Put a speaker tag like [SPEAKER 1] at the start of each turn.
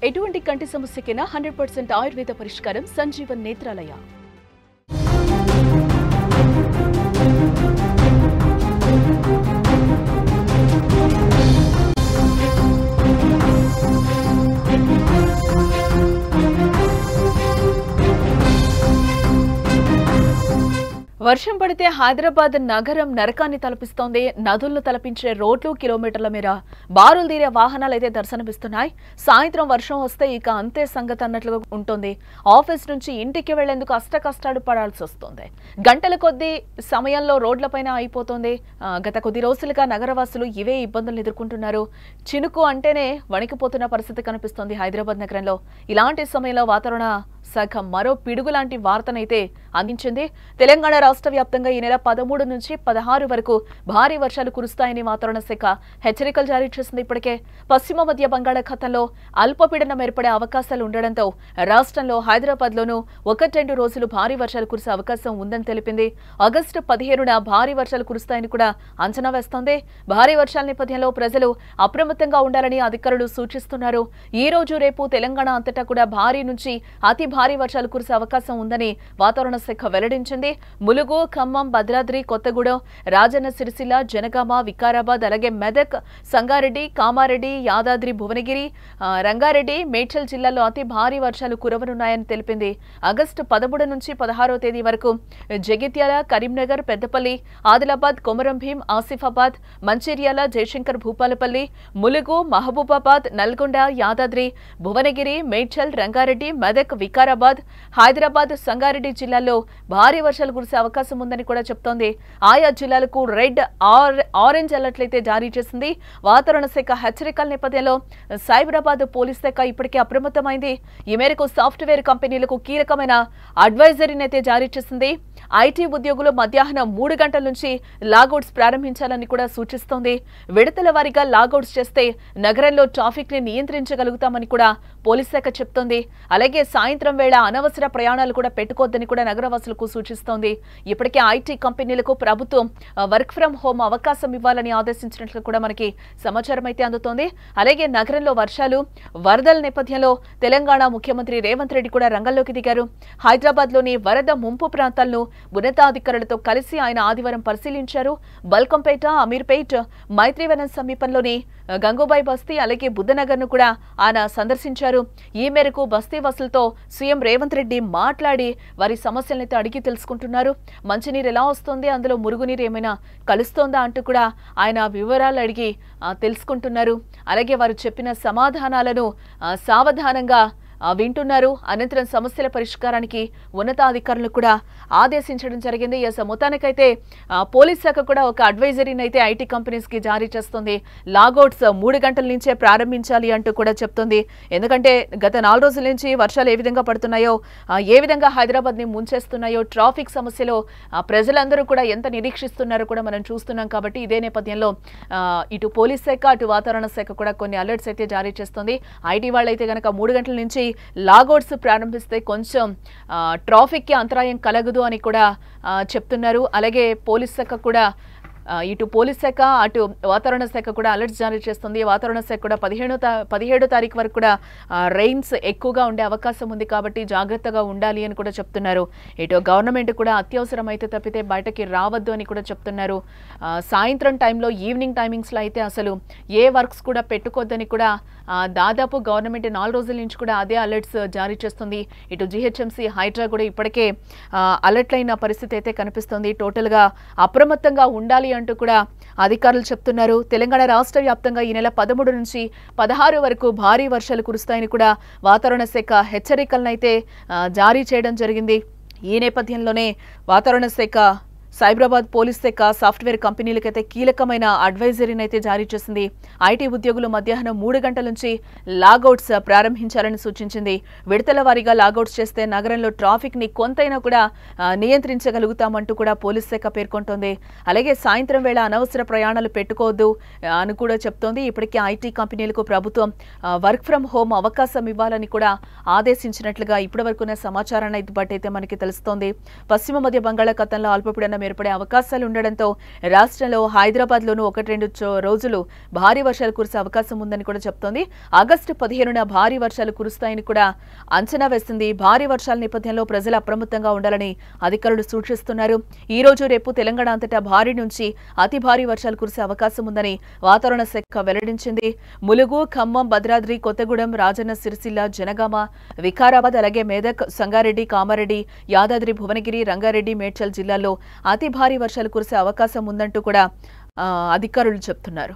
[SPEAKER 1] ఎటువంటి కంటి సమస్యకైనా 100% ఆయుర్వేద పరిష్కారం సంజీవన్ నేత్రాలయ. వర్షం పడితే హైదరాబాద్ నగరం నరకాన్ని తలపిస్తోంది. నదులను తలపించే రోడ్లు కిలోమీటర్ల మేర బారులు తీరే వాహనాలు అయితే దర్శనమిస్తున్నాయి. సాయంత్రం వర్షం వస్తే ఇక అంతే సంగతి అన్నట్లుగా ఉంటుంది. ఆఫీస్ నుంచి ఇంటికి వెళ్లేందుకు కష్టాలు పడాల్సి వస్తుంది. గంటల కొద్దీ సమయంలో రోడ్లపైన అయిపోతుంది. గత కొద్ది రోజులుగా నగరవాసులు ఇవే ఇబ్బందులు ఎదుర్కొంటున్నారు. చినుకు అంటేనే వణికిపోతున్న పరిస్థితి కనిపిస్తోంది హైదరాబాద్ నగరంలో. ఇలాంటి సమయంలో వాతావరణ శాఖ మరో పిడుగు లాంటి వార్తనైతే అందించింది. తెలంగాణ రాష్ట్ర వ్యాప్తంగా ఈ నెల 13 నుంచి 16 వరకు భారీ వర్షాలు కురుస్తాయని వాతావరణ శాఖ హెచ్చరికలు జారీ చేసింది. ఇప్పటికే పశ్చిమ మధ్య బంగాళాఖాతంలో అల్పపీడనం ఏర్పడే అవకాశాలు ఉండడంతో రాష్ట్రంలో హైదరాబాద్లోనూ 1-2 రోజులు భారీ వర్షాలు కురిసే అవకాశం ఉందని తెలిపింది. ఆగస్టు 15న భారీ వర్షాలు కురుస్తాయని కూడా అంచనా వేస్తోంది. భారీ వర్షాల నేపథ్యంలో ప్రజలు అప్రమత్తంగా ఉండాలని అధికారులు సూచిస్తున్నారు. ఈ రోజు రేపు తెలంగాణ అంతటా కూడా భారీ నుంచి అతి భారీ వర్షాలు కురిసే అవకాశం ఉందని వాతావరణ శాఖ వెల్లడించింది. ములుగు, ఖమ్మం, భద్రాద్రి, కొత్తగూడెం, రాజన్న సిరిసిల్ల, జనగామ, వికారాబాద్, అలాగే మెదక్, సంగారెడ్డి, కామారెడ్డి, యాదాద్రి, భువనగిరి, రంగారెడ్డి, మేడ్చల్ జిల్లాల్లో అతి భారీ వర్షాలు కురవనున్నాయని తెలిపింది. ఆగస్టు 13 నుంచి 16వ తేదీ వరకు జగిత్యాల, కరీంనగర్, పెద్దపల్లి, ఆదిలాబాద్, కొమరం భీం, ఆసిఫాబాద్, మంచిర్యాల, జయశంకర్, భూపాలపల్లి, ములుగు, మహబూబాబాద్, నల్గొండ, యాదాద్రి, భువనగిరి, మేడ్చల్, రంగారెడ్డి, మెదక్, వికారాబాద్, హైదరాబాద్, సంగారెడ్డి జిల్లాల్లో భారీ వర్షాలు కురిసే అవకాశం ఉందని కూడా చెప్తోంది. ఆయా జిల్లాలకు రెడ్, ఆరెంజ్ అలర్ట్లయితే జారీ చేసింది. వాతావరణ శాఖ హెచ్చరికల నేపథ్యంలో సైబరాబాద్ పోలీస్ శాఖ ఇప్పటికే అప్రమత్తమైంది. ఈ మేరకు సాఫ్ట్వేర్ కంపెనీలకు కీలకమైన అడ్వైజరీని అయితే జారీ చేసింది. ఐటీ ఉద్యోగులు మధ్యాహ్నం 3 గంటల నుంచి లాగౌట్స్ ప్రారంభించాలని కూడా సూచిస్తోంది. విడతల వారీగా లాగౌట్స్ చేస్తే నగరంలో ట్రాఫిక్ ని నియంత్రించగలుగుతామని కూడా పోలీస్ శాఖ చెప్తోంది. అలాగే సాయంత్రం వేళ అనవసర ప్రయాణాలు కూడా పెట్టుకోవద్దని కూడా నగరవాసులకు సూచిస్తోంది. ఇప్పటికే ఐటీ కంపెనీలకు ప్రభుత్వం వర్క్ ఫ్రం హోమ్ అవకాశం ఇవ్వాలని ఆదేశించినట్లు కూడా మనకి సమాచారం అయితే అందుతోంది. అలాగే నగరంలో వర్షాలు, వరదల నేపథ్యంలో తెలంగాణ ముఖ్యమంత్రి రేవంత్ రెడ్డి కూడా రంగంలోకి దిగారు. హైదరాబాద్ లోని వరద ముంపు ప్రాంతాలను ఉన్నతాధికారులతో కలిసి ఆయన ఆదివారం పరిశీలించారు. బల్కంపేట, అమీర్పేట్, మైత్రివనం సమీపంలోని గంగూబాయి బస్తీ, అలాగే బుద్ధనగర్ ను కూడా ఆయన సందర్శించారు. ఈ మేరకు బస్తీ వాసులతో సీఎం రేవంత్ రెడ్డి మాట్లాడి వారి సమస్యలనైతే అడిగి తెలుసుకుంటున్నారు. మంచినీరు ఎలా వస్తుంది, అందులో మురుగునీరు ఏమైనా కలుస్తోందా అంటూ కూడా ఆయన వివరాలు అడిగి తెలుసుకుంటున్నారు. అలాగే వారు చెప్పిన సమాధానాలను సావధానంగా వింటున్నారు. అనంతరం సమస్యల పరిష్కారానికి ఉన్నతాధికారులు కూడా ఆదేశించడం జరిగింది. మొత్తానికైతే పోలీస్ శాఖ కూడా ఒక అడ్వైజరీని అయితే ఐటీ కంపెనీస్ కి జారీ చేస్తుంది. లాగౌట్స్ 3 గంటల నుంచే ప్రారంభించాలి అంటూ కూడా చెప్తుంది. ఎందుకంటే గత 4 రోజుల నుంచి వర్షాలు ఏ విధంగా పడుతున్నాయో, ఏ విధంగా హైదరాబాద్ ని ముంచేస్తున్నాయో, ట్రాఫిక్ సమస్యలో ప్రజలందరూ కూడా ఎంత నిరీక్షిస్తున్నారో కూడా మనం చూస్తున్నాం. కాబట్టి ఇదే నేపథ్యంలో ఇటు పోలీస్ శాఖ, అటు వాతావరణ శాఖ కూడా కొన్ని అలర్ట్స్ అయితే జారీ చేస్తుంది. ఐటీ వాళ్ళైతే కనుక 3 గంటల నుంచి లాగౌట్స్ ప్రారంభిస్తే కొంచెం ట్రాఫిక్ కి అంతరాయం కలగదు అని కూడా చెప్తున్నారు. అలాగే పోలీస్ శాఖ కూడా ఇటు పోలీస్ శాఖ, అటు వాతావరణ శాఖ కూడా అలర్ట్స్ జారీ చేస్తుంది. వాతావరణ శాఖ కూడా 17వ తారీఖు వరకు కూడా రెయిన్స్ ఎక్కువగా ఉండే అవకాశం ఉంది. కాబట్టి జాగ్రత్తగా ఉండాలి అని కూడా చెప్తున్నారు. ఇటు గవర్నమెంట్ కూడా అత్యవసరం అయితే తప్పితే బయటకి రావద్దు అని కూడా చెప్తున్నారు. సాయంత్రం టైంలో, ఈవినింగ్ టైమింగ్స్లో అయితే అసలు ఏ వర్క్స్ కూడా పెట్టుకోవద్దని కూడా దాదాపు గవర్నమెంట్ 4 రోజుల నుంచి కూడా అదే అలర్ట్స్ జారీ చేస్తుంది. ఇటు జీహెచ్ఎంసీ, హైడ్రా కూడా ఇప్పటికే అలర్ట్ అయిన పరిస్థితి అయితే కనిపిస్తుంది. టోటల్గా అప్రమత్తంగా ఉండాలి అంటూ కూడా అధికారులు చెప్తున్నారు. తెలంగాణ రాష్ట్ర వ్యాప్తంగా ఈ నెల 13 నుంచి 16 వరకు భారీ వర్షాలు కురుస్తాయని కూడా వాతావరణ శాఖ హెచ్చరికలనైతే జారీ చేయడం జరిగింది. ఈ నేపథ్యంలోనే వాతావరణ శాఖ సైబరాబాద్ పోలీస్ శాఖ సాఫ్ట్వేర్ కంపెనీలకైతే కీలకమైన అడ్వైజరీని అయితే జారీ చేసింది. ఐటీ ఉద్యోగులు మధ్యాహ్నం 3 గంటల నుంచి లాగౌట్స్ ప్రారంభించాలని సూచించింది. విడతల వారీగా లాగౌట్స్ చేస్తే నగరంలో ట్రాఫిక్ ని కొంతైనా కూడా నియంత్రించగలుగుతామంటూ కూడా పోలీస్ శాఖ పేర్కొంటోంది. అలాగే సాయంత్రం వేళ అనవసర ప్రయాణాలు పెట్టుకోవద్దు అని కూడా చెప్తోంది. ఇప్పటికే ఐటీ కంపెనీలకు ప్రభుత్వం వర్క్ ఫ్రం హోమ్ అవకాశం ఇవ్వాలని కూడా ఆదేశించినట్లుగా ఇప్పటివరకున్న సమాచారాన్ని బట్టి అయితే మనకి తెలుస్తోంది. పశ్చిమ మధ్య బంగాళాఖాతంలో అల్పపీడనం అల్పపీడనం ఏర్పడే అవకాశాలు ఉండడంతో రాష్ట్రంలో హైదరాబాద్లోనూ 1-2 రోజులు భారీ వర్షాలు కురిసే అవకాశం ఉందని కూడా చెప్తోంది. ఆగస్టు 15న భారీ వర్షాలు కురుస్తాయని కూడా అంచనా వేస్తుంది. భారీ వర్షాల నేపథ్యంలో ప్రజలు అప్రమత్తంగా ఉండాలని అధికారులు సూచిస్తున్నారు. ఈ రోజు రేపు తెలంగాణ అంతటా భారీ నుంచి అతి భారీ వర్షాలు కురిసే అవకాశం ఉందని వాతావరణ శాఖ వెల్లడించింది. ములుగు, ఖమ్మం, భద్రాద్రి, కొత్తగూడెం, రాజన్న సిరిసిల్ల, జనగామ, వికారాబాద్, అలాగే మెదక్, సంగారెడ్డి, కామారెడ్డి, యాదాద్రి, భువనగిరి, రంగారెడ్డి, మేడ్చల్ జిల్లాల్లో అతి భారీ వర్షాలు కురిసే అవకాశం ఉందంటూ కూడా అధికారులు చెప్తున్నారు.